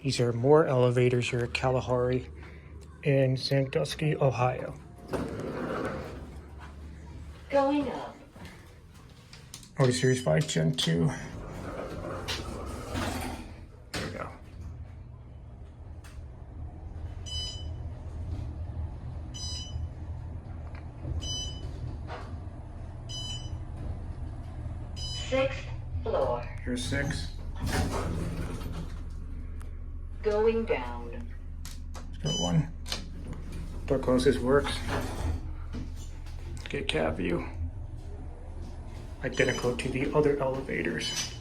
These are more elevators here at Kalahari in Sandusky, Ohio. Going up. Otis Series 5 Gen 2. There we go. Sixth floor. Here's 6. Going down. Let's go 1. Door closest works. Let's get cab view. Identical to the other elevators.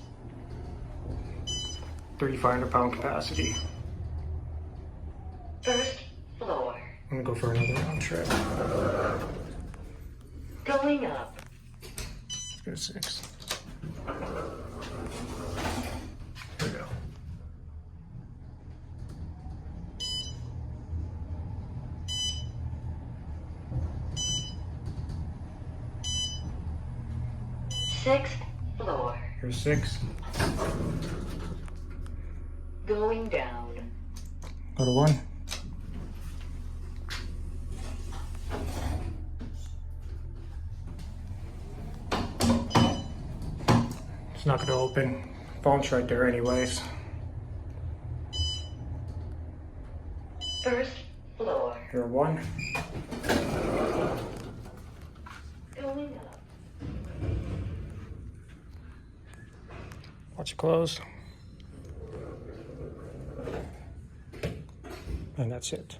3,500-pound capacity. First floor. I'm gonna go for another round trip. Going up. Let's go to 6. There we go. Sixth floor. Here's 6. Going down. Go to 1. It's not gonna open. Phone's right there anyways. First floor. Here 1. Going up. Watch it close. And that's it.